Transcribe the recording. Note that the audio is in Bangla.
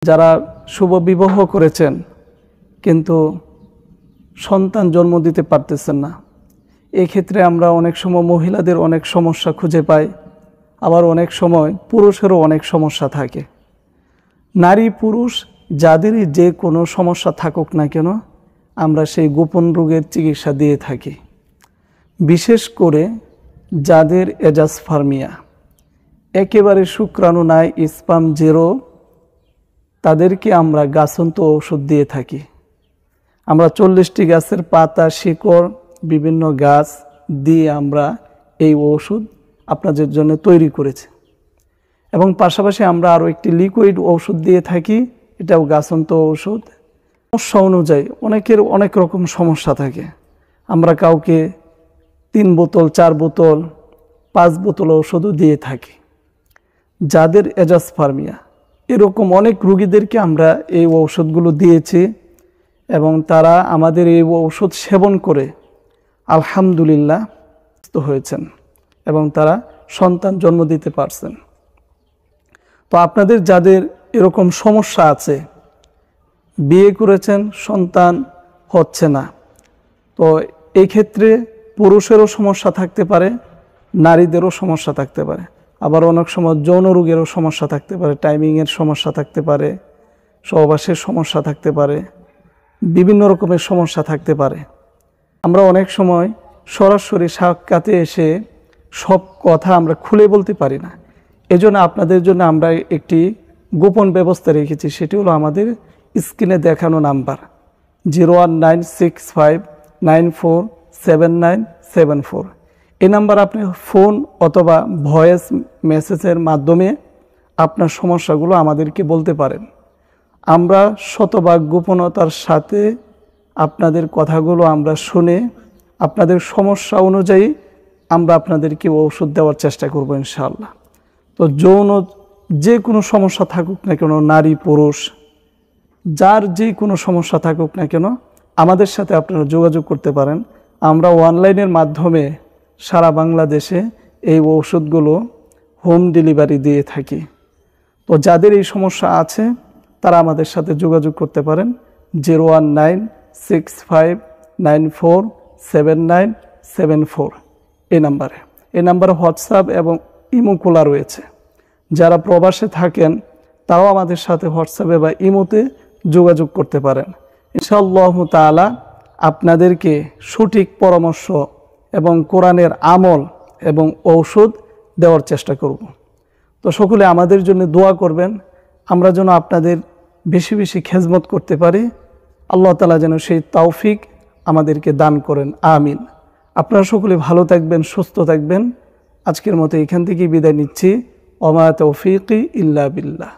যারা শুভ বিবাহ করেছেন কিন্তু সন্তান জন্ম দিতে পারতেছেন না, এক্ষেত্রে আমরা অনেক সময় মহিলাদের অনেক সমস্যা খুঁজে পাই, আবার অনেক সময় পুরুষেরও অনেক সমস্যা থাকে। নারী পুরুষ যাদেরই যে কোনো সমস্যা থাকুক না কেন, আমরা সেই গোপন রোগের চিকিৎসা দিয়ে থাকি। বিশেষ করে যাদের এজাসপার্মিয়া, একেবারে শুক্রাণু নাই, স্পাম জেরো, তাদেরকে আমরা গাছন্ত ঔষধ দিয়ে থাকি। আমরা 40টি গাছের পাতা, শিকড়, বিভিন্ন গাছ দিয়ে আমরা এই ঔষধ আপনাদের জন্য তৈরি করেছি। এবং পাশাপাশি আমরা আরও একটি লিকুইড ঔষধ দিয়ে থাকি, এটাও গাছন্ত ঔষধ। সমস্যা অনুযায়ী অনেকের অনেক রকম সমস্যা থাকে। আমরা কাউকে 3 বোতল, 4 বোতল, 5 বোতল ঔষধও দিয়ে থাকি। যাদের এজাসপার্মিয়া, এরকম অনেক রোগীদেরকে আমরা এই ঔষধগুলো দিয়েছি এবং তারা আমাদের এই ঔষধ সেবন করে আলহামদুলিল্লাহ সুস্থ হয়েছেন এবং তারা সন্তান জন্ম দিতে পারছেন। তো আপনাদের যাদের এরকম সমস্যা আছে, বিয়ে করেছেন সন্তান হচ্ছে না, তো এই ক্ষেত্রে পুরুষেরও সমস্যা থাকতে পারে, নারীদেরও সমস্যা থাকতে পারে, আবার অনেক সময় যৌন রোগেরও সমস্যা থাকতে পারে, টাইমিংয়ের সমস্যা থাকতে পারে, সহবাসের সমস্যা থাকতে পারে, বিভিন্ন রকমের সমস্যা থাকতে পারে। আমরা অনেক সময় সরাসরি সাক্ষাতে এসে সব কথা আমরা খুলে বলতে পারি না। এজন্য আপনাদের জন্য আমরা একটি গোপন ব্যবস্থা রেখেছি, সেটি হলো আমাদের স্ক্রিনে দেখানো নাম্বার 01965947974। এই নাম্বার আপনি ফোন অথবা ভয়েস মেসেজের মাধ্যমে আপনার সমস্যাগুলো আমাদেরকে বলতে পারেন। আমরা শতভাগ গোপনতার সাথে আপনাদের কথাগুলো আমরা শুনে আপনাদের সমস্যা অনুযায়ী আমরা আপনাদেরকে ঔষধ দেওয়ার চেষ্টা করব ইনশাআল্লাহ। তো যৌন যে কোনো সমস্যা থাকুক না কেন, নারী পুরুষ যার যে কোনো সমস্যা থাকুক না কেন, আমাদের সাথে আপনারা যোগাযোগ করতে পারেন। আমরা অনলাইনের মাধ্যমে সারা বাংলাদেশে এই ঔষধগুলো হোম ডেলিভারি দিয়ে থাকি। তো যাদের এই সমস্যা আছে তারা আমাদের সাথে যোগাযোগ করতে পারেন 01965947974 এই নাম্বারে। এই নাম্বারে হোয়াটসঅ্যাপ এবং ইমো খোলা রয়েছে। যারা প্রবাসে থাকেন তারাও আমাদের সাথে হোয়াটসঅ্যাপে বা ইমোতে যোগাযোগ করতে পারেন। ইনশাআল্লাহ তাআলা আপনাদেরকে সঠিক পরামর্শ এবং কোরআনের আমল এবং ঔষধ দেওয়ার চেষ্টা করব। তো সকলে আমাদের জন্য দোয়া করবেন, আমরা যেন আপনাদের বেশি বেশি খেজমত করতে পারি। আল্লাহ তাআলা যেন সেই তৌফিক আমাদেরকে দান করেন, আমিন। আপনারা সকলে ভালো থাকবেন, সুস্থ থাকবেন। আজকের মতো এখান থেকেই বিদায় নিচ্ছি। ওমা তৌফিকি ইল্লা বিল্লাহ।